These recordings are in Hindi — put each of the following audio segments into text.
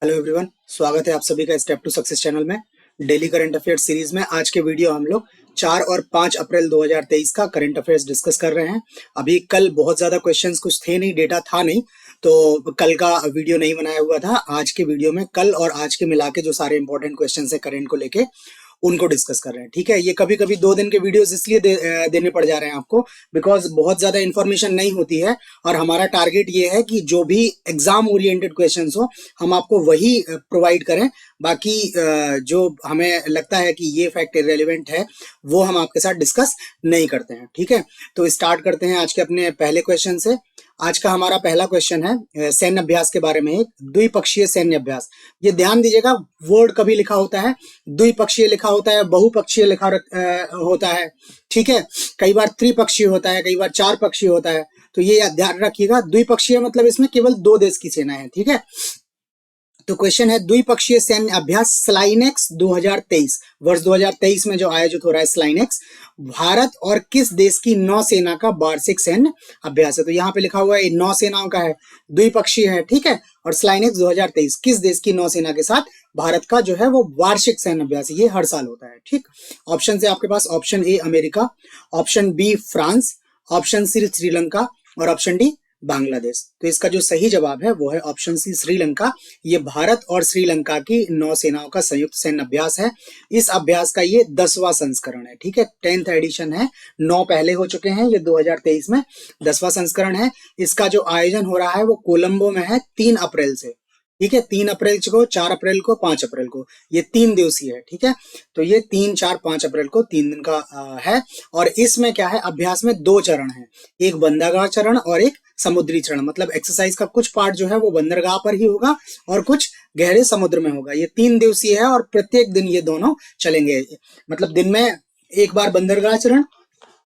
हेलो एवरीवन, स्वागत है आप सभी का स्टेप टू सक्सेस चैनल में। डेली करंट अफेयर्स सीरीज में आज के वीडियो हम लोग 4 और 5 अप्रैल 2023 का करंट अफेयर्स डिस्कस कर रहे हैं। अभी कल बहुत ज्यादा क्वेश्चंस कुछ थे नहीं, डेटा था नहीं, तो कल का वीडियो नहीं बनाया हुआ था। आज के वीडियो में कल और आज के मिला के जो सारे इंपॉर्टेंट क्वेश्चंस है करंट को लेके उनको डिस्कस कर रहे हैं। ठीक है, ये कभी कभी 2 दिन के वीडियोस इसलिए देने पड़ जा रहे हैं आपको बिकॉज बहुत ज्यादा इंफॉर्मेशन नहीं होती है और हमारा टारगेट ये है कि जो भी एग्जाम ओरिएंटेड क्वेश्चंस हो हम आपको वही प्रोवाइड करें। बाकी जो हमें लगता है कि ये फैक्ट इररिलेवेंट है वो हम आपके साथ डिस्कस नहीं करते हैं। ठीक है, तो स्टार्ट करते हैं आज के अपने पहले क्वेश्चन से। आज का हमारा पहला क्वेश्चन है सैन्य अभ्यास के बारे में, एक द्विपक्षीय सैन्य अभ्यास। ये ध्यान दीजिएगा, वर्ड कभी लिखा होता है द्विपक्षीय लिखा होता है, बहुपक्षीय लिखा होता है। ठीक है, कई बार त्रिपक्षीय होता है, कई बार 4 पक्षीय होता है, तो ये ध्यान रखिएगा। द्विपक्षीय मतलब इसमें केवल 2 देश की सेना है। ठीक है, तो क्वेश्चन है द्विपक्षीय सैन्य अभ्यास स्लाइनेक्स 2023, वर्ष 2023 में जो आयोजित हो रहा है स्लाइनेक्स, भारत और किस देश की नौसेना का वार्षिक सैन्य अभ्यास है। तो यहाँ पे लिखा हुआ है नौसेनाओं का है, द्विपक्षीय है। ठीक है, और स्लाइनेक्स 2023 किस देश की नौसेना के साथ भारत का जो है वो वार्षिक सैन्य अभ्यास, ये हर साल होता है। ठीक, ऑप्शन है आपके पास, option A America, option B France, option C Sri Lanka और ऑप्शन डी बांग्लादेश। तो इसका जो सही जवाब है वो है ऑप्शन सी श्रीलंका। ये भारत और श्रीलंका की नौसेनाओं का संयुक्त सैन्य अभ्यास है। इस अभ्यास का ये 10वां संस्करण है। ठीक है, 10th एडिशन है, 9 पहले हो चुके हैं, ये 2023 में 10वां संस्करण है। इसका जो आयोजन हो रहा है वो कोलंबो में है 3 अप्रैल से। ठीक है, 3 अप्रैल को, 4 अप्रैल को, 5 अप्रैल को, ये 3 दिवसीय है। ठीक है, तो ये 3, 4, 5 अप्रैल को 3 दिन का है। और इसमें क्या है, अभ्यास में 2 चरण है, एक बंदरगाह चरण और एक समुद्री चरण। मतलब एक्सरसाइज का कुछ पार्ट जो है वो बंदरगाह पर ही होगा और कुछ गहरे समुद्र में होगा। ये 3 दिवसीय है और प्रत्येक दिन ये दोनों चलेंगे। मतलब दिन में एक बार बंदरगाह चरण,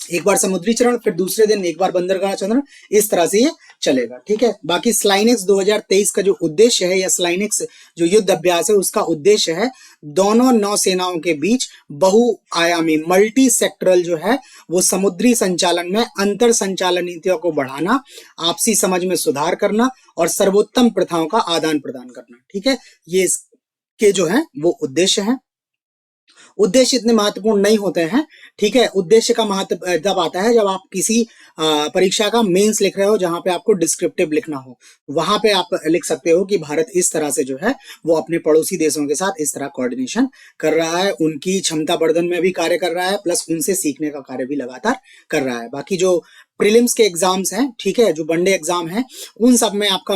एक बार समुद्री चरण, फिर दूसरे दिन एक बार बंदरगाह चरण, इस तरह से ये चलेगा। ठीक है, बाकी स्लाइनेक्स 2023 का जो उद्देश्य है, या स्लाइनेक्स जो युद्ध अभ्यास है उसका उद्देश्य है दोनों नौसेनाओं के बीच बहुआयामी मल्टी सेक्टरल जो है वो समुद्री संचालन में अंतर संचालन नीतियों को बढ़ाना, आपसी समझ में सुधार करना और सर्वोत्तम प्रथाओं का आदान प्रदान करना। ठीक है, ये इसके जो है वो उद्देश्य है। उद्देश्य इतने महत्वपूर्ण नहीं होते हैं। ठीक है, उद्देश्य का महत्व जब आता है जब आप किसी परीक्षा का मेंस लिख रहे हो जहां पे आपको डिस्क्रिप्टिव लिखना हो, वहां पे आप लिख सकते हो कि भारत इस तरह से जो है वो अपने पड़ोसी देशों के साथ इस तरह कोऑर्डिनेशन कर रहा है, उनकी क्षमता वर्धन में भी कार्य कर रहा है, प्लस उनसे सीखने का कार्य भी लगातार कर रहा है। बाकी जो प्रीलिम्स के एग्जाम्स हैं, ठीक है, जो वनडे एग्जाम है, उन सब में आपका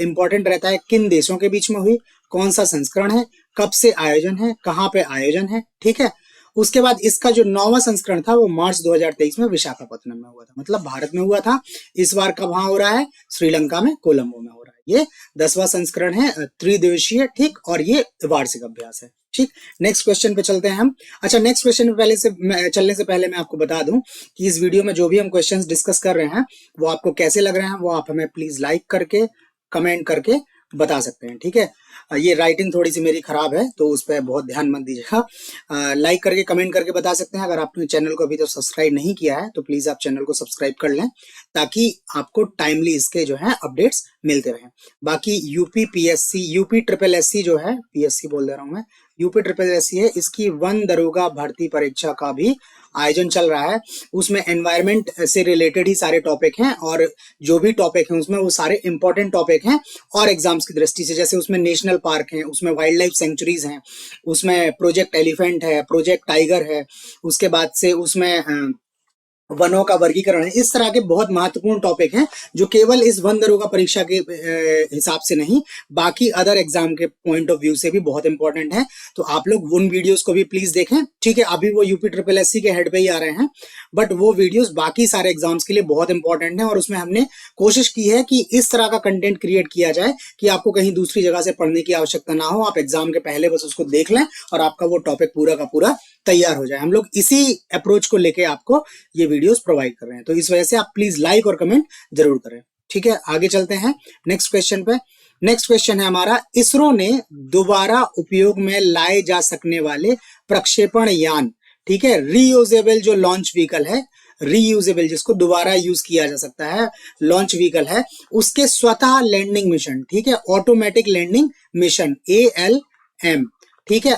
इंपॉर्टेंट रहता है किन देशों के बीच में हुई, कौन सा संस्करण है, कब से आयोजन है, कहां पे आयोजन है। ठीक है, उसके बाद इसका जो 9वां संस्करण था वो मार्च 2023 में विशाखापत्तनम में हुआ था, मतलब भारत में हुआ था। इस बार कब वहां हो रहा है, श्रीलंका में कोलंबो में हो रहा है। ये 10वां संस्करण है, त्रिदिवसीय। ठीक, और ये वार्षिक अभ्यास है। ठीक, नेक्स्ट क्वेश्चन पे चलते हैं हम। अच्छा, नेक्स्ट क्वेश्चन पे चलने से पहले मैं आपको बता दूं कि इस वीडियो में जो भी हम क्वेश्चंस डिस्कस कर रहे हैं वो आपको कैसे लग रहे हैं वो आप हमें प्लीज लाइक करके, कमेंट करके बता सकते हैं। ठीक है, ये राइटिंग थोड़ी सी मेरी खराब है तो उस पर बहुत ध्यान मत दीजिएगा। लाइक करके, कमेंट करके बता सकते हैं। अगर आपने चैनल को अभी तो सब्सक्राइब नहीं किया है तो प्लीज आप चैनल को सब्सक्राइब कर लें ताकि आपको टाइमली इसके जो है अपडेट्स मिलते रहें। बाकी UP PSC, UP triple SC जो है, पीएससी बोल दे रहा हूं मैं, यूपी ट्रिपल एससी है, इसकी वन दरोगा भर्ती परीक्षा का भी आयोजन चल रहा है। उसमें एनवायरमेंट से रिलेटेड ही सारे टॉपिक हैं और जो भी टॉपिक हैं उसमें वो सारे इंपॉर्टेंट टॉपिक हैं और एग्जाम्स की दृष्टि से, जैसे उसमें नेशनल पार्क हैं, उसमें वाइल्ड लाइफ सेंचुरीज हैं, उसमें प्रोजेक्ट एलिफेंट है, प्रोजेक्ट टाइगर है, उसके बाद से उसमें वनों का वर्गीकरण है। इस तरह के बहुत महत्वपूर्ण टॉपिक हैं जो केवल इस वन दरोगा परीक्षा के हिसाब से नहीं, बाकी अदर एग्जाम के पॉइंट ऑफ व्यू से भी बहुत इंपॉर्टेंट है। तो आप लोग उन वीडियोस को भी प्लीज देखें। ठीक है, अभी वो यूपी ट्रिपल एससी के हेड पे ही आ रहे हैं, बट वो वीडियोस बाकी सारे एग्जाम्स के लिए बहुत इंपॉर्टेंट है और उसमें हमने कोशिश की है कि इस तरह का कंटेंट क्रिएट किया जाए कि आपको कहीं दूसरी जगह से पढ़ने की आवश्यकता ना हो, आप एग्जाम के पहले बस उसको देख लें और आपका वो टॉपिक पूरा का पूरा तैयार हो जाए। हम लोग इसी अप्रोच को लेके आपको ये वीडियोस प्रोवाइड कर रहे हैं, तो इस वजह से आप प्लीज लाइक और कमेंट जरूर करें। ठीक है, आगे चलते हैं नेक्स्ट क्वेश्चन पे। नेक्स्ट क्वेश्चन है हमारा, इसरो ने दोबारा उपयोग में लाए जा सकने वाले प्रक्षेपण यान, ठीक है, रीयूजेबल जो लॉन्च व्हीकल है, रीयूजेबल, जिसको दोबारा यूज किया जा सकता है, लॉन्च व्हीकल है, उसके स्वतः लैंडिंग मिशन, ठीक है, ऑटोमेटिक लैंडिंग मिशन, ALM, ठीक है,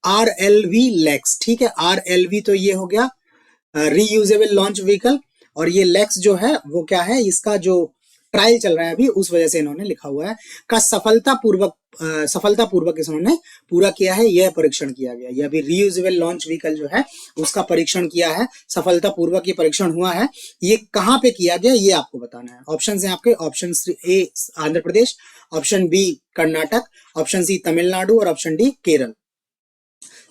RLV लेक्स, ठीक है, RLV तो ये हो गया रीयूजेबल लॉन्च व्हीकल, और ये लेक्स जो है वो क्या है, इसका जो ट्रायल चल रहा है अभी, उस वजह से इन्होंने लिखा हुआ है, का सफलतापूर्वक इन्होंने पूरा किया है, यह परीक्षण किया गया। यह भी रीयूजेबल लॉन्च व्हीकल जो है उसका परीक्षण किया है, सफलतापूर्वक ये परीक्षण हुआ है। ये कहां पे किया गया ये आपको बताना है। ऑप्शन है आपके, option a Andhra Pradesh, option b Karnataka, option c Tamil Nadu और ऑप्शन डी केरल।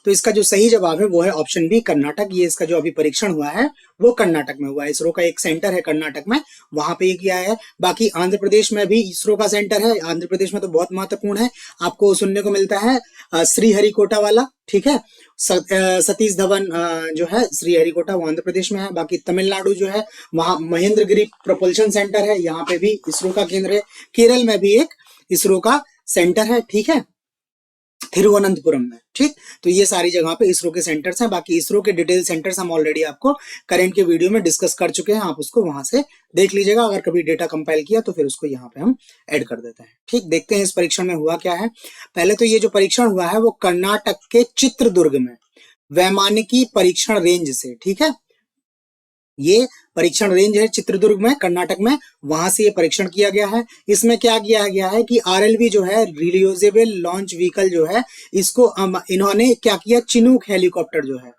तो इसका जो सही जवाब है वो है ऑप्शन बी कर्नाटक। ये इसका जो अभी परीक्षण हुआ है वो कर्नाटक में हुआ है। इसरो का एक सेंटर है कर्नाटक में, वहां पे ये किया है। बाकी आंध्र प्रदेश में भी इसरो का सेंटर है। आंध्र प्रदेश में तो बहुत महत्वपूर्ण है, आपको सुनने को मिलता है श्रीहरिकोटा वाला, ठीक है, सतीश धवन जो है श्रीहरिकोटा, वो आंध्र प्रदेश में है। बाकी तमिलनाडु जो है वहां महेंद्रगिरी प्रोपल्शन सेंटर है, यहाँ पे भी इसरो का केंद्र है। केरल में भी एक इसरो का सेंटर है, ठीक है, तिरुवनंतपुरम में, ठीक। तो ये सारी जगह पे इसरो के सेंटर्स हैं। बाकी इसरो के डिटेल सेंटर्स हम ऑलरेडी आपको करंट के वीडियो में डिस्कस कर चुके हैं, आप उसको वहां से देख लीजिएगा। अगर कभी डेटा कंपाइल किया तो फिर उसको यहाँ पे हम ऐड कर देते हैं, ठीक। देखते हैं इस परीक्षण में हुआ क्या है। पहले तो ये जो परीक्षण हुआ है वो कर्नाटक के चित्रदुर्ग में वैमानिकी परीक्षण रेंज से, ठीक है, ये परीक्षण रेंज है चित्रदुर्ग में, कर्नाटक में, वहां से ये परीक्षण किया गया है। इसमें क्या किया गया है कि RLV जो है रियूजेबल लॉन्च व्हीकल जो है, इसको इन्होंने क्या किया, चिनूक हेलीकॉप्टर जो है,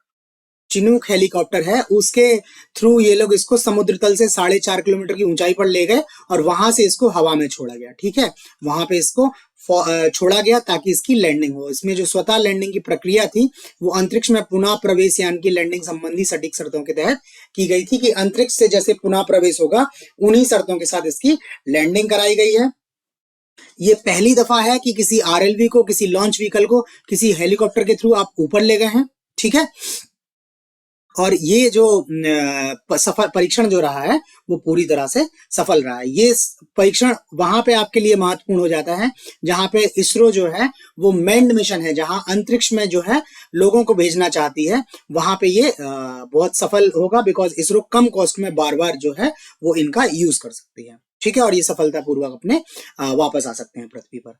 चिनूक हेलीकॉप्टर है, उसके थ्रू ये लोग इसको समुद्र तल से 4.5 किलोमीटर की ऊंचाई पर ले गए और वहां से इसको हवा में छोड़ा गया, ठीक है, वहां पे इसको छोड़ा गया ताकि इसकी लैंडिंग हो। इसमें जो स्वतः लैंडिंग की प्रक्रिया थी वो अंतरिक्ष में पुनः प्रवेश यान की लैंडिंग संबंधी सटीक शर्तों के तहत की गई थी, कि अंतरिक्ष से जैसे पुनः प्रवेश होगा उन्हीं शर्तों के साथ इसकी लैंडिंग कराई गई है। ये पहली दफा है कि किसी RLV को, किसी लॉन्च व्हीकल को किसी हेलीकॉप्टर के थ्रू आप ऊपर ले गए हैं, ठीक है। और ये जो सफल परीक्षण जो रहा है वो पूरी तरह से सफल रहा है। ये परीक्षण वहां पे आपके लिए महत्वपूर्ण हो जाता है जहां पे इसरो जो है वो मैन्ड मिशन है, जहां अंतरिक्ष में जो है लोगों को भेजना चाहती है, वहां पे ये बहुत सफल होगा, बिकॉज इसरो कम कॉस्ट में बार बार जो है वो इनका यूज कर सकती है, ठीक है, और ये सफलतापूर्वक अपने वापस आ सकते हैं पृथ्वी पर,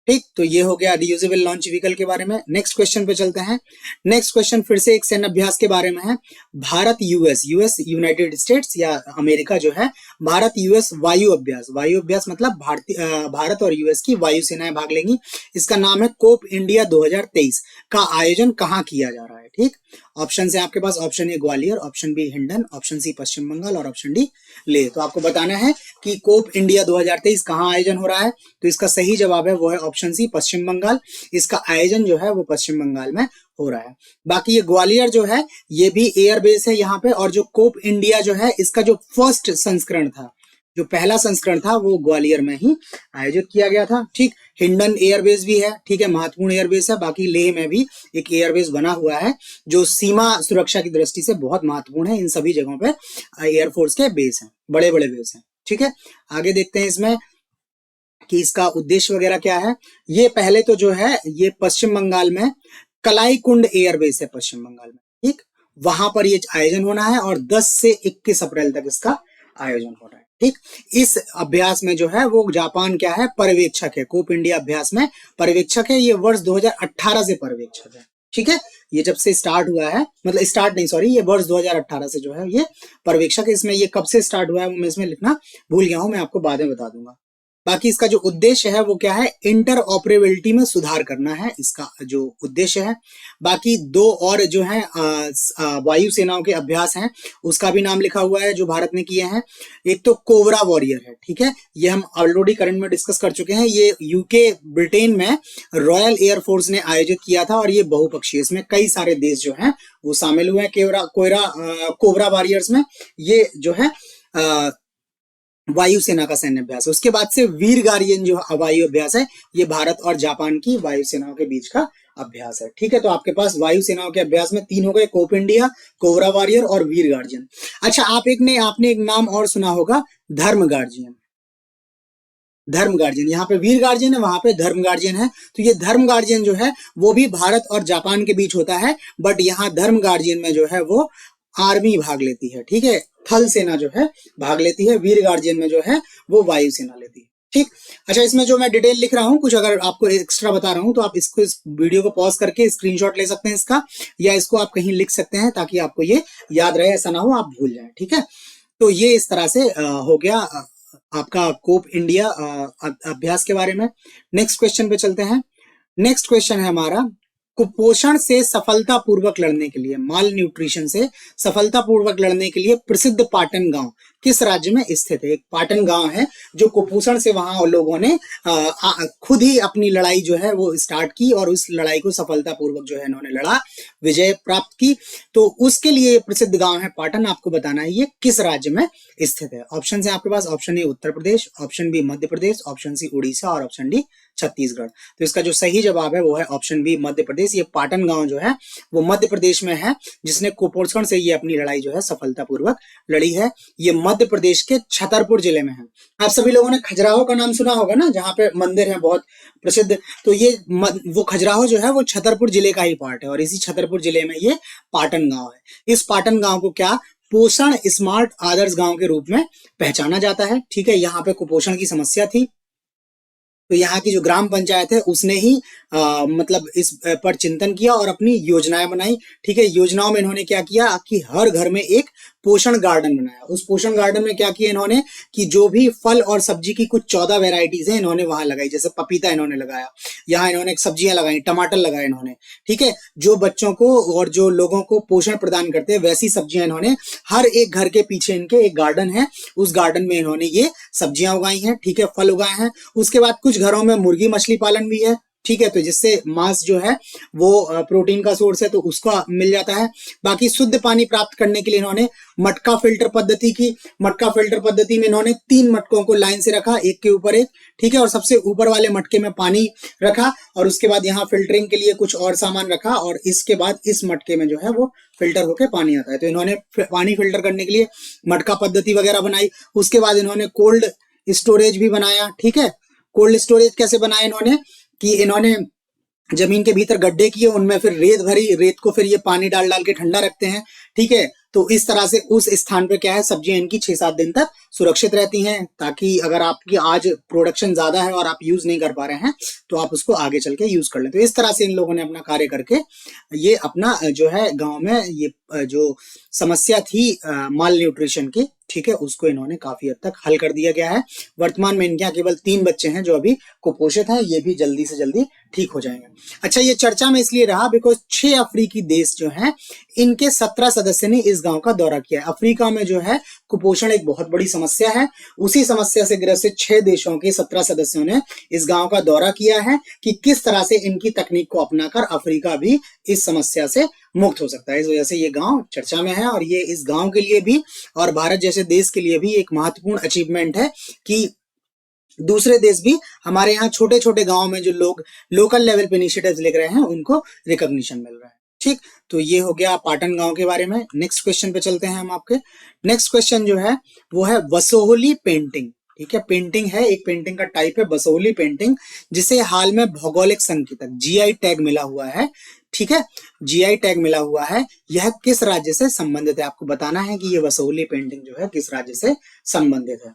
ठीक। तो ये हो गया रियूजेबल लॉन्च व्हीकल के बारे में। नेक्स्ट क्वेश्चन पे चलते हैं। नेक्स्ट क्वेश्चन फिर से एक सैन्य अभ्यास के बारे में है। भारत यूएस यूनाइटेड स्टेट्स या अमेरिका जो है, भारत यूएस वायु अभ्यास मतलब भारत और यूएस की वायु सेनाएं भाग लेंगी। इसका नाम है कोप इंडिया 2023 का आयोजन कहाँ किया जा रहा है, ठीक। ऑप्शन है आपके पास, option A Gwalior, option B Hindon, option C Paschim Bengal और ऑप्शन डी लेह। तो आपको बताना है कि कोप इंडिया 2023 कहाँ आयोजन हो रहा है। तो इसका सही जवाब है वो है ऑप्शन सी पश्चिम बंगाल। इसका आयोजन जो है वो पश्चिम बंगाल में हो रहा है। बाकी ये ग्वालियर जो है ये भी एयरबेस है यहाँ पे, और जो कोप इंडिया जो है इसका जो फर्स्ट संस्करण था, जो पहला संस्करण था वो ग्वालियर में ही आयोजित किया गया था, ठीक। हिंडन एयरबेस भी है, ठीक है, महत्वपूर्ण एयरबेस है। बाकी लेह में भी एक एयरबेस बना हुआ है जो सीमा सुरक्षा की दृष्टि से बहुत महत्वपूर्ण है। इन सभी जगहों पे एयरफोर्स के बेस हैं, बड़े बड़े बेस हैं, ठीक है। आगे देखते हैं इसमें कि इसका उद्देश्य वगैरह क्या है। ये पहले तो जो है ये पश्चिम बंगाल में कलाई कुंड एयरबेस है, पश्चिम बंगाल में, ठीक, वहां पर ये आयोजन होना है और 10 से 21 अप्रैल तक इसका आयोजन हो रहा है, ठीक। इस अभ्यास में जो है वो जापान क्या है, पर्यवेक्षक है। कोप इंडिया अभ्यास में पर्यवेक्षक है। ये वर्ष 2018 से पर्यवेक्षक है, ठीक है। ये जब से स्टार्ट हुआ है, मतलब स्टार्ट नहीं, सॉरी, ये वर्ष 2018 से जो है ये पर्यवेक्षक है। इसमें ये कब से स्टार्ट हुआ है वो मैं इसमें लिखना भूल गया हूं, मैं आपको बाद में बता दूंगा। बाकी इसका जो उद्देश्य है वो क्या है, इंटर ऑपरेबिलिटी में सुधार करना है, इसका जो उद्देश्य है। बाकी दो और जो है वायु सेनाओं के अभ्यास हैं, उसका भी नाम लिखा हुआ है जो भारत ने किए हैं। एक तो कोबरा वॉरियर है, ठीक है, ये हम ऑलरेडी करंट में डिस्कस कर चुके हैं। ये यूके ब्रिटेन में रॉयल एयरफोर्स ने आयोजित किया था और ये बहुपक्षीय, इसमें कई सारे देश जो हैं वो शामिल हुए हैं कोबरा वॉरियर्स में। ये जो है वायुसेना का सैन्य अभ्यास है। उसके बाद से वीर गार्जियन जो वायु अभ्यास है, ये भारत और जापान की वायुसेनाओं के बीच का अभ्यास है, ठीक है। तो आपके पास वायुसेनाओं के अभ्यास में 3 हो गए, कोप इंडिया, कोबरा वॉरियर और वीर गार्जियन। अच्छा, आपने एक नाम और सुना होगा, धर्म गार्जियन। यहाँ पे वीर गार्जियन है, वहां पे धर्म गार्जियन है। तो ये धर्म गार्जियन जो है वो भी भारत और जापान के बीच होता है, बट यहाँ धर्म गार्जियन में जो है वो आर्मी भाग लेती है, ठीक है, थल सेना जो है भाग लेती है, वीर गार्जियन में जो है वो वायुसेना लेती है, ठीक। अच्छा, इसमें जो मैं डिटेल लिख रहा हूँ, कुछ अगर आपको एक्स्ट्रा बता रहा हूँ तो आप इसको, इस वीडियो को पॉज करके स्क्रीनशॉट ले सकते हैं इसका, या इसको आप कहीं लिख सकते हैं ताकि आपको ये याद रहे, ऐसा ना हो आप भूल जाए, ठीक है। तो ये इस तरह से हो गया आपका कोप इंडिया अभ्यास के बारे में। नेक्स्ट क्वेश्चन पे चलते हैं। नेक्स्ट क्वेश्चन है हमारा, कुपोषण से सफलतापूर्वक लड़ने के लिए, माल न्यूट्रिशन से सफलतापूर्वक लड़ने के लिए प्रसिद्ध पाटन गांव किस राज्य में स्थित है? एक पाटन गांव है जो कुपोषण से वहां लोगों ने खुद ही अपनी लड़ाई जो है वो स्टार्ट की और उस लड़ाई को सफलतापूर्वक जो है इन्होंने लड़ा, विजय प्राप्त की। तो उसके लिए प्रसिद्ध गांव है पाटन। आपको बताना है ये किस राज्य में स्थित है। ऑप्शन है आपके पास, option A Uttar Pradesh, option B Madhya Pradesh, option C Orissa और ऑप्शन डी छत्तीसगढ़। तो इसका जो सही जवाब है वो है ऑप्शन बी मध्य प्रदेश। ये पाटन गांव जो है वो मध्य प्रदेश में है, जिसने कुपोषण से ये अपनी लड़ाई जो है सफलतापूर्वक लड़ी है। ये मध्य प्रदेश के छतरपुर जिले में है। आप सभी लोगों ने खजुराहो का नाम सुना होगा ना, जहाँ पे मंदिर है बहुत प्रसिद्ध। तो ये वो खजुराहो जो है वो छतरपुर जिले का ही पार्ट है और इसी छतरपुर जिले में ये पाटन गांव है। इस पाटन गांव को क्या पोषण स्मार्ट आदर्श गांव के रूप में पहचाना जाता है, ठीक है। यहाँ पे कुपोषण की समस्या थी, तो यहाँ की जो ग्राम पंचायत है उसने ही मतलब इस पर चिंतन किया और अपनी योजनाएं बनाई, ठीक है। योजनाओं में इन्होंने क्या किया कि हर घर में एक पोषण गार्डन बनाया। उस पोषण गार्डन में क्या किया इन्होंने कि जो भी फल और सब्जी की कुछ 14 वेराइटीज है इन्होंने वहां लगाई। जैसे पपीता इन्होंने लगाया, यहाँ इन्होंने सब्जियां लगाई, टमाटर लगाए इन्होंने, ठीक है। जो बच्चों को और जो लोगों को पोषण प्रदान करते हैं वैसी सब्जियां इन्होंने, हर एक घर के पीछे इनके एक गार्डन है, उस गार्डन में इन्होंने ये सब्जियां उगाई हैं, ठीक है, फल उगाए हैं। उसके बाद कुछ घरों में मुर्गी मछली पालन भी है, ठीक है। तो जिससे मांस जो है वो प्रोटीन का सोर्स है तो उसका मिल जाता है। बाकी शुद्ध पानी प्राप्त करने के लिए इन्होंने मटका फिल्टर पद्धति की। मटका फिल्टर पद्धति में इन्होंने 3 मटकों को लाइन से रखा, एक के ऊपर एक, ठीक है, और सबसे ऊपर वाले मटके में पानी रखा और उसके बाद यहाँ फिल्टरिंग के लिए कुछ और सामान रखा और इसके बाद इस मटके में जो है वो फिल्टर होकर पानी आता है। तो इन्होंने पानी फिल्टर करने के लिए मटका पद्धति वगैरह बनाई। उसके बाद इन्होंने कोल्ड स्टोरेज भी बनाया, ठीक है। कोल्ड स्टोरेज कैसे बनाया इन्होंने कि इन्होंने जमीन के भीतर गड्ढे किए, उनमें फिर रेत भरी, रेत को फिर ये पानी डाल डाल के ठंडा रखते हैं, ठीक है। तो इस तरह से उस स्थान पे क्या है सब्जियां इनकी 6-7 दिन तक सुरक्षित रहती हैं, ताकि अगर आपकी आज प्रोडक्शन ज्यादा है और आप यूज नहीं कर पा रहे हैं तो आप उसको आगे चल के यूज कर लें। तो इस तरह से इन लोगों ने अपना कार्य करके ये अपना जो है गांव में ये जो समस्या थी माल न्यूट्रिशन की, ठीक है, उसको इन्होंने काफी हद तक हल कर दिया गया है। वर्तमान में इनके यहाँ केवल 3 बच्चे हैं जो अभी कुपोषित हैं, ये भी जल्दी से जल्दी ठीक हो जाएंगे। अच्छा, ये चर्चा में इसलिए रहा बिकॉज 6 अफ्रीकी देश जो हैं इनके 17 सदस्य ने इस गांव का दौरा किया है। अफ्रीका में जो है कुपोषण एक बहुत बड़ी समस्या है, उसी समस्या से ग्रसित 6 देशों के 17 सदस्यों ने इस गांव का दौरा किया है कि किस तरह से इनकी तकनीक को अपनाकर अफ्रीका भी इस समस्या से मुक्त हो सकता है। इस वजह से ये गांव चर्चा में है और ये इस गांव के लिए भी और भारत जैसे देश के लिए भी एक महत्वपूर्ण अचीवमेंट है कि दूसरे देश भी हमारे यहाँ छोटे छोटे गांव में जो लोग लोकल लेवल पे इनिशिएटिव्स लेकर रहे हैं उनको रिकॉग्निशन मिल रहा है, ठीक। तो ये हो गया पाटन गांव के बारे में। नेक्स्ट क्वेश्चन पे चलते हैं हम आपके। नेक्स्ट क्वेश्चन जो है वो है वसोहली पेंटिंग, ठीक है। पेंटिंग है, एक पेंटिंग का टाइप है वसोहली पेंटिंग, जिसे हाल में भौगोलिक संकेतक जीआई टैग मिला हुआ है, ठीक है, जीआई टैग मिला हुआ है। यह किस राज्य से संबंधित है? आपको बताना है कि ये वसोहली पेंटिंग जो है किस राज्य से संबंधित है,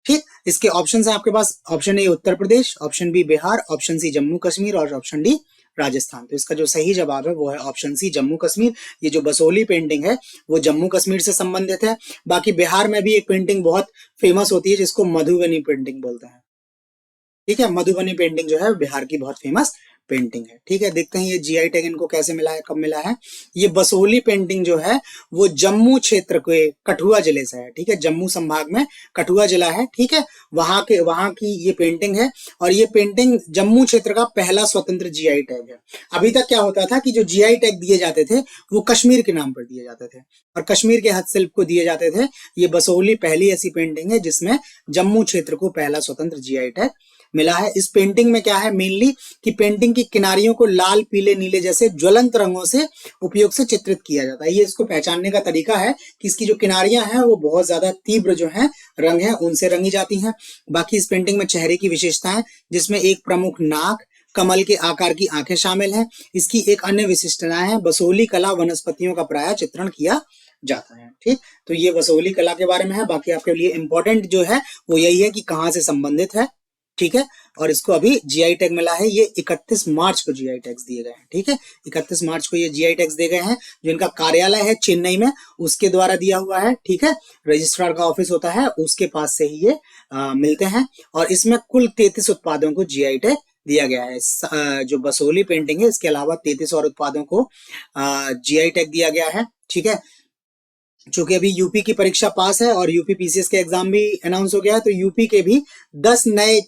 ठीक। इसके ऑप्शन है आपके पास, option A Uttar Pradesh, option B Bihar, option C Jammu Kashmir और ऑप्शन डी राजस्थान। तो इसका जो सही जवाब है वो है ऑप्शन सी जम्मू कश्मीर। ये जो बसोहली पेंटिंग है वो जम्मू कश्मीर से संबंधित है। बाकी बिहार में भी एक पेंटिंग बहुत फेमस होती है जिसको मधुबनी पेंटिंग बोलते हैं, ठीक है। मधुबनी पेंटिंग जो है बिहार की बहुत फेमस पेंटिंग है, ठीक है। देखते हैं ये जीआई टैग इनको कैसे मिला है, कब मिला है। ये बसोहली पेंटिंग जो है वो जम्मू क्षेत्र के कठुआ जिले से है, ठीक है। जम्मू संभाग में कठुआ जिला है, ठीक है, वहां की ये पेंटिंग है और ये पेंटिंग जम्मू क्षेत्र का पहला स्वतंत्र जीआई टैग है। अभी तक क्या होता था कि जो जीआई टैग दिए जाते थे वो कश्मीर के नाम पर दिए जाते थे और कश्मीर के हस्तशिल्प को दिए जाते थे। ये बसोहली पहली ऐसी पेंटिंग है जिसमें जम्मू क्षेत्र को पहला स्वतंत्र जीआई टैग मिला है। इस पेंटिंग में क्या है मेनली कि पेंटिंग की किनारियों को लाल पीले नीले जैसे ज्वलंत रंगों से उपयोग से चित्रित किया जाता है। ये इसको पहचानने का तरीका है कि इसकी जो किनारियां हैं वो बहुत ज्यादा तीव्र जो है रंग है उनसे रंगी जाती हैं। बाकी इस पेंटिंग में चेहरे की विशेषताएं जिसमें एक प्रमुख नाक, कमल के आकार की आंखें शामिल हैं। इसकी एक अन्य विशिष्टता है बसोहली कला वनस्पतियों का प्राय चित्रण किया जाता है। ठीक, तो ये वसूली कला के बारे में है। बाकी आपके लिए इंपॉर्टेंट जो है वो यही है कि कहाँ से संबंधित है। ठीक है, और इसको अभी जीआई टैग मिला है। ये 31 मार्च को जीआई टैग्स दिए गए हैं। ठीक है, 31 मार्च को ये जीआई टैग्स दिए गए हैं। जो इनका कार्यालय है चेन्नई में, उसके द्वारा दिया हुआ है। ठीक है, रजिस्ट्रार का ऑफिस होता है, उसके पास से ही ये मिलते हैं। और इसमें कुल 33 उत्पादों को जीआई टैग दिया गया है। जो बसोली पेंटिंग है, इसके अलावा 33 और उत्पादों को जीआई टैग दिया गया है। ठीक है, चूंकि अभी यूपी की परीक्षा पास है और यूपी पीसीएस के एग्जाम भी अनाउंस हो गया है, तो यूपी के भी 10 नए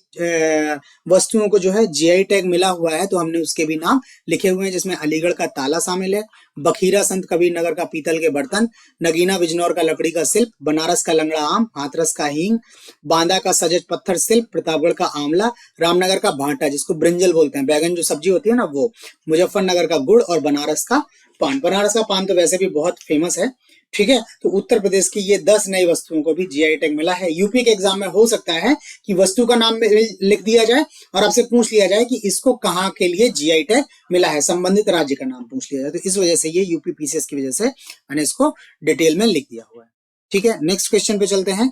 वस्तुओं को जो है जीआई टैग मिला हुआ है। तो हमने उसके भी नाम लिखे हुए हैं, जिसमें अलीगढ़ का ताला शामिल है, बखीरा संत कबीर नगर का पीतल के बर्तन, नगीना बिजनौर का लकड़ी का शिल्प, बनारस का लंगड़ा आम, हाथरस का हींग, बांदा का सजज पत्थर शिल्प, प्रतापगढ़ का आंवला, रामनगर का भांटा जिसको ब्रिंजल बोलते हैं, बैगन जो सब्जी होती है ना वो, मुजफ्फरनगर का गुड़ और बनारस का पान। बनारस का पान तो वैसे भी बहुत फेमस है। ठीक है, तो उत्तर प्रदेश की ये 10 नई वस्तुओं को भी जीआई टैग मिला है। यूपी के एग्जाम में हो सकता है कि वस्तु का नाम लिख दिया जाए और आपसे पूछ लिया जाए कि इसको कहाँ के लिए जीआई टैग मिला है, संबंधित राज्य का नाम पूछ लिया जाए। तो इस वजह से ये यूपी पीसीएस की वजह से मैंने इसको डिटेल में लिख दिया हुआ है। ठीक है, नेक्स्ट क्वेश्चन पे चलते हैं।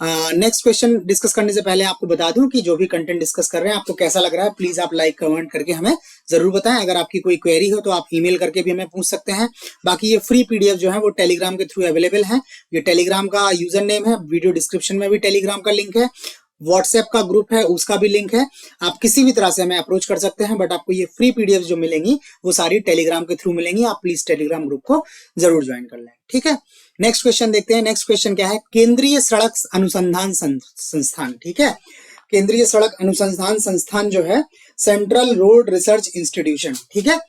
नेक्स्ट क्वेश्चन डिस्कस करने से पहले आपको बता दूं कि जो भी कंटेंट डिस्कस कर रहे हैं आपको कैसा लग रहा है, प्लीज आप लाइक कमेंट करके हमें जरूर बताएं। अगर आपकी कोई क्वेरी हो तो आप ईमेल करके भी हमें पूछ सकते हैं। बाकी ये फ्री पीडीएफ जो है वो टेलीग्राम के थ्रू अवेलेबल है। ये टेलीग्राम का यूजर नेम है, वीडियो डिस्क्रिप्शन में भी टेलीग्राम का लिंक है, व्हाट्सएप का ग्रुप है उसका भी लिंक है। आप किसी भी तरह से हमें अप्रोच कर सकते हैं, बट आपको ये फ्री पीडीएफ जो मिलेंगी वो सारी टेलीग्राम के थ्रू मिलेंगी। आप प्लीज टेलीग्राम ग्रुप को जरूर ज्वाइन कर लें। ठीक है, नेक्स्ट क्वेश्चन देखते हैं। नेक्स्ट क्वेश्चन क्या है, केंद्रीय सड़क अनुसंधान संस्थान। ठीक है, केंद्रीय सड़क अनुसंधान संस्थान जो है सेंट्रल रोड रिसर्च इंस्टीट्यूशन। ठीक है,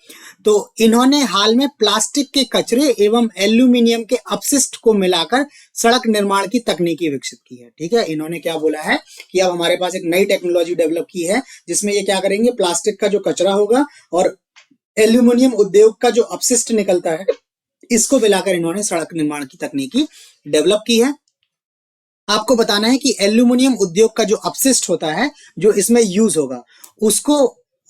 तो इन्होंने हाल में प्लास्टिक के कचरे एवं एल्यूमिनियम के अपशिष्ट को मिलाकर सड़क निर्माण की तकनीकी विकसित की है। ठीक है, इन्होंने क्या बोला है कि अब हमारे पास एक नई टेक्नोलॉजी डेवलप की है, जिसमें ये क्या करेंगे, प्लास्टिक का जो कचरा होगा और एल्यूमिनियम उद्योग का जो अपशिष्ट निकलता है, इसको मिलाकर इन्होंने सड़क निर्माण की तकनीकी डेवलप की है। आपको बताना है कि एल्यूमिनियम उद्योग का जो अपशिष्ट होता है, जो इसमें यूज होगा, उसको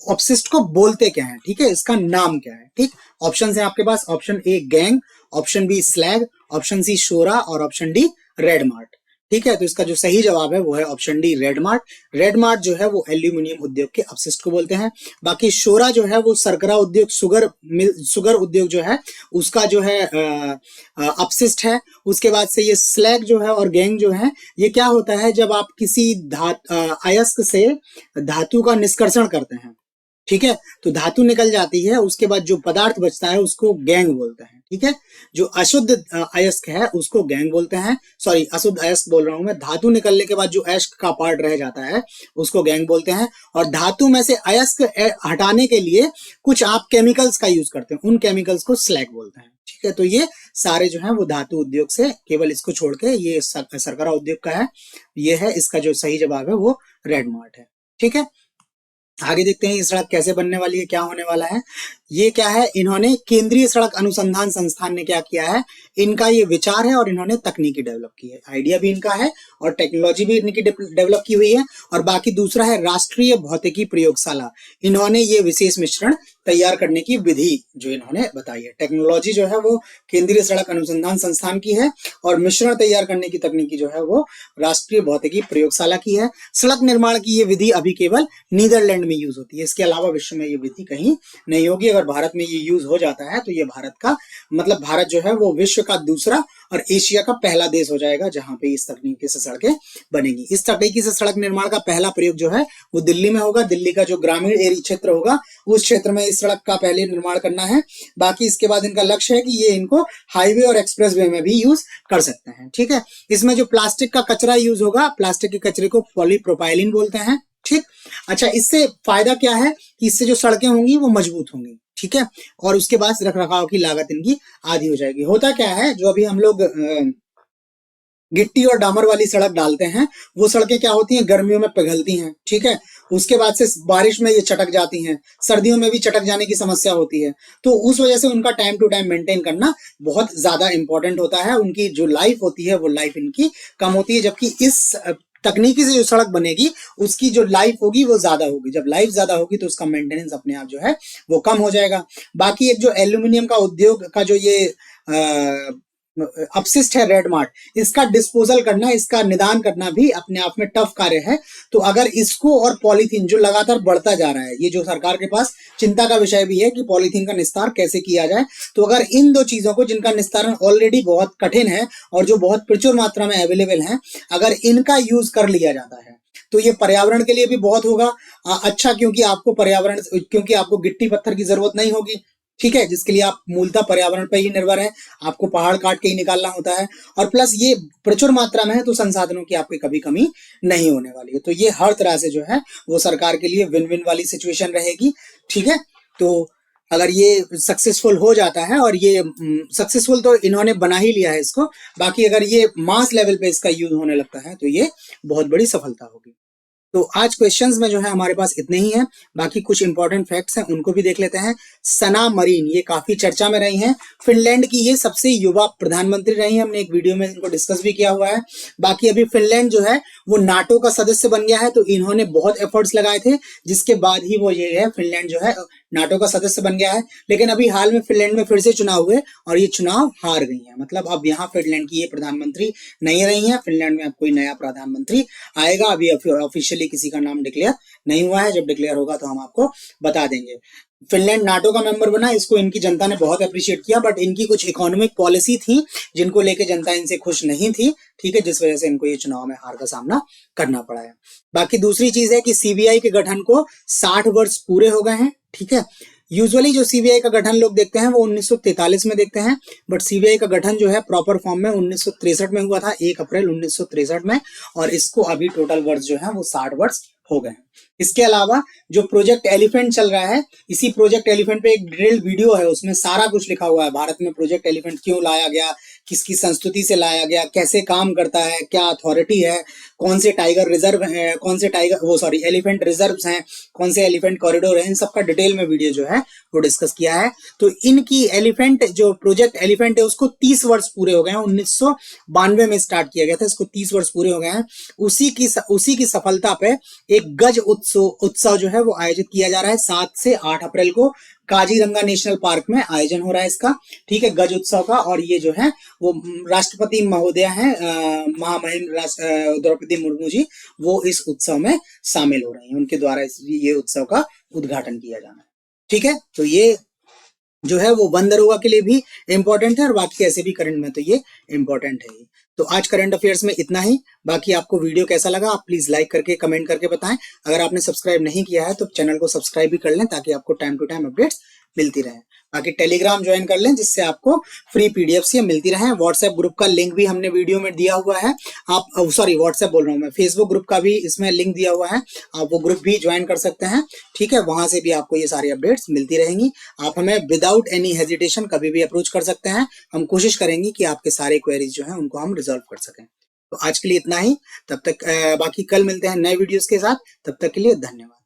अपशिष्ट को बोलते क्या है। ठीक है, इसका नाम क्या है। ठीक, ऑप्शन है आपके पास, option A gangue, option B slag, option C शोरा और ऑप्शन डी रेड मार्ट। ठीक है, तो इसका जो सही जवाब है वो है option D red mart. Red mart जो है वो एल्यूमिनियम उद्योग के अपशिष्ट को बोलते हैं। बाकी शोरा जो है वो शर्करा उद्योग, सुगर उद्योग जो है उसका जो है अपशिष्ट है। उसके बाद से ये स्लैग जो है और गैंग जो है, ये क्या होता है, जब आप किसी अयस्क से धातु का निष्कर्षण करते हैं, ठीक है, तो धातु निकल जाती है, उसके बाद जो पदार्थ बचता है उसको गैंग बोलते हैं। ठीक है, जो अशुद्ध अयस्क है उसको गैंग बोलते हैं, सॉरी अशुद्ध अयस्क बोल रहा हूं मैं, धातु निकलने के बाद जो अयस्क का पार्ट रह जाता है उसको गैंग बोलते हैं। और धातु में से अयस्क हटाने के लिए कुछ आप केमिकल्स का यूज करते हैं, उन केमिकल्स को स्लैग बोलते हैं। ठीक है, तो ये सारे जो है वो धातु उद्योग से, केवल इसको छोड़ के ये शर्करा उद्योग का है। ये है इसका जो सही जवाब है वो रेड मार्ट है। ठीक है, आगे देखते हैं ये सड़क कैसे बनने वाली है, क्या होने वाला है। ये क्या है, इन्होंने केंद्रीय सड़क अनुसंधान संस्थान ने क्या किया है, इनका ये विचार है और इन्होंने तकनीकी डेवलप की है। आइडिया भी इनका है और टेक्नोलॉजी भी इनकी डेवलप की हुई है। और बाकी दूसरा है राष्ट्रीय भौतिकी प्रयोगशाला, इन्होंने ये विशेष मिश्रण तैयार करने की विधि जो इन्होंने बताई है। टेक्नोलॉजी जो है वो केंद्रीय सड़क अनुसंधान संस्थान की है और मिश्रण तैयार करने की तकनीकी जो है वो राष्ट्रीय भौतिकी प्रयोगशाला की है। सड़क निर्माण की ये विधि अभी केवल नीदरलैंड में यूज होती है, इसके अलावा विश्व में ये विधि कहीं नहीं होगी। अगर भारत में ये यूज हो जाता है तो ये भारत का मतलब भारत जो है वो विश्व का दूसरा और एशिया का पहला देश हो जाएगा जहां पे इस तकनीकी से सड़कें बनेगी। इस तकनीकी से सड़क निर्माण का पहला प्रयोग जो है वो दिल्ली में होगा। दिल्ली का जो ग्रामीण एरिया क्षेत्र होगा उस क्षेत्र में इस सड़क का पहले निर्माण करना है। बाकी इसके बाद इनका लक्ष्य है कि ये इनको हाईवे और एक्सप्रेसवे में भी यूज कर सकते हैं। ठीक है, इसमें जो प्लास्टिक का कचरा यूज होगा, प्लास्टिक के कचरे को पॉलीप्रोपाइलिन बोलते हैं। ठीक, अच्छा, इससे फायदा क्या है कि इससे जो सड़कें होंगी वो मजबूत होंगी। ठीक है, और उसके बाद रख रखाव की लागत इनकी आधी हो जाएगी। होता क्या है, जो अभी हम लोग गिट्टी और डामर वाली सड़क डालते हैं वो सड़कें क्या होती हैं, गर्मियों में पिघलती हैं। ठीक है, उसके बाद से बारिश में ये चटक जाती हैं, सर्दियों में भी चटक जाने की समस्या होती है। तो उस वजह से उनका टाइम टू टाइम मेंटेन करना बहुत ज्यादा इंपॉर्टेंट होता है। उनकी जो लाइफ होती है वो लाइफ इनकी कम होती है, जबकि इस तकनीकी से जो सड़क बनेगी उसकी जो लाइफ होगी वो ज्यादा होगी। जब लाइफ ज्यादा होगी तो उसका मेंटेनेंस अपने आप जो है वो कम हो जाएगा। बाकी एक जो एल्यूमिनियम का उद्योग का जो ये अपशिष्ट है रेड मार्ट, इसका डिस्पोजल करना, इसका निदान करना भी अपने आप में टफ कार्य है। तो अगर इसको और पॉलीथीन जो लगातार बढ़ता जा रहा है, ये जो सरकार के पास चिंता का विषय भी है कि पॉलीथीन का निस्तार कैसे किया जाए, तो अगर इन दो चीजों को, जिनका निस्तारण ऑलरेडी बहुत कठिन है और जो बहुत प्रचुर मात्रा में अवेलेबल है, अगर इनका यूज कर लिया जाता है तो ये पर्यावरण के लिए भी बहुत होगा अच्छा, क्योंकि आपको गिट्टी पत्थर की जरूरत नहीं होगी, ठीक है, जिसके लिए आप मूलतः पर्यावरण पर ही निर्भर है, आपको पहाड़ काट के ही निकालना होता है, और प्लस ये प्रचुर मात्रा में है तो संसाधनों की आपकी कभी कमी नहीं होने वाली है। तो ये हर तरह से जो है वो सरकार के लिए विन विन वाली सिचुएशन रहेगी, ठीक है। तो अगर ये सक्सेसफुल हो जाता है, और ये सक्सेसफुल तो इन्होंने बना ही लिया है इसको, बाकी अगर ये मास लेवल पे इसका यूज होने लगता है तो ये बहुत बड़ी सफलता होगी। तो आज क्वेश्चंस में जो है हमारे पास इतने ही हैं, बाकी कुछ इंपॉर्टेंट फैक्ट्स हैं उनको भी देख लेते हैं। सना मरीन, ये काफी चर्चा में रही हैं, फिनलैंड की ये सबसे युवा प्रधानमंत्री रही हैं, हमने एक वीडियो में इनको डिस्कस भी किया हुआ है। बाकी अभी फिनलैंड जो है वो नाटो का सदस्य बन गया है, तो इन्होंने बहुत एफर्ट्स लगाए थे, जिसके बाद ही वो ये है फिनलैंड जो है नाटो का सदस्य बन गया है। लेकिन अभी हाल में फिनलैंड में फिर से चुनाव हुए और ये चुनाव हार गई है, मतलब अब यहाँ फिनलैंड की ये प्रधानमंत्री नहीं रही है। फिनलैंड में अब कोई नया प्रधानमंत्री आएगा, अभी ऑफिशियली किसी का नाम डिक्लेयर नहीं हुआ है, जब डिक्लेयर होगा तो हम आपको बता देंगे। फिनलैंड नाटो का मेंबर बना, इसको इनकी जनता ने बहुत अप्रिशिएट किया, बट इनकी कुछ इकोनॉमिक पॉलिसी थी जिनको लेके जनता इनसे खुश नहीं थी, ठीक है, जिस वजह से इनको ये चुनाव में हार का सामना करना पड़ा है। बाकी दूसरी चीज है कि सीबीआई के गठन को 60 वर्ष पूरे हो गए हैं, ठीक है। यूजुअली जो सीबीआई का गठन लोग देखते हैं वो 1943 में देखते हैं, बट सीबीआई का गठन जो है प्रॉपर फॉर्म में 1963 में हुआ था, 1 अप्रैल 1963 में, और इसको अभी टोटल वर्ष जो है वो 60 वर्ष हो गए हैं। इसके अलावा जो प्रोजेक्ट एलिफेंट चल रहा है, इसी प्रोजेक्ट एलिफेंट पे एक ड्रिल्ड वीडियो है, उसमें सारा कुछ लिखा हुआ है, भारत में प्रोजेक्ट एलिफेंट क्यों लाया गया, किसकी संस्तुति से लाया गया, कैसे काम करता है, क्या अथॉरिटी है, कौन से टाइगर रिजर्व है, कौन से एलिफेंट रिजर्व्स हैं, कौन से एलिफेंट कॉरिडोर है, इन सबका डिटेल में वीडियो जो है वो डिस्कस किया है। तो इनकी एलिफेंट जो प्रोजेक्ट एलिफेंट है उसको 30 वर्ष पूरे हो गए हैं, 1992 में स्टार्ट किया गया था, इसको 30 वर्ष पूरे हो गए हैं। उसी की सफलता पे एक गज उत्सव जो है वो आयोजित किया जा रहा है 7 से 8 अप्रैल को काजीरंगा नेशनल पार्क में आयोजन हो रहा है इसका, ठीक है, गज उत्सव का। और ये जो है वो राष्ट्रपति महोदय हैं महामहिम द्रौपदी मुर्मू जी, वो इस उत्सव में शामिल हो रही हैं, उनके द्वारा ये उत्सव का उद्घाटन किया जाना है, ठीक है। तो ये जो है वो वन दरोगा के लिए भी इंपॉर्टेंट है, और बाकी ऐसे भी करंट में तो ये इंपॉर्टेंट है ही। तो आज करंट अफेयर्स में इतना ही। बाकी आपको वीडियो कैसा लगा आप प्लीज लाइक करके कमेंट करके बताएं। अगर आपने सब्सक्राइब नहीं किया है तो चैनल को सब्सक्राइब भी कर लें, ताकि आपको टाइम टू टाइम अपडेट्स मिलती रहे। बाकी टेलीग्राम ज्वाइन कर लें, जिससे आपको फ्री पीडीएफ ये मिलती रहे। व्हाट्सएप ग्रुप का लिंक भी हमने वीडियो में दिया हुआ है, आप व्हाट्सएप बोल रहा हूँ मैं, फेसबुक ग्रुप का भी इसमें लिंक दिया हुआ है, आप वो ग्रुप भी ज्वाइन कर सकते हैं, ठीक है। वहां से भी आपको ये सारी अपडेट्स मिलती रहेंगी। आप हमें विदाउट एनी हेजिटेशन कभी भी अप्रोच कर सकते हैं, हम कोशिश करेंगे कि आपके सारे क्वेरीज जो है उनको हम रिजॉल्व कर सकें। तो आज के लिए इतना ही, तब तक बाकी कल मिलते हैं नए वीडियोस के साथ, तब तक के लिए धन्यवाद।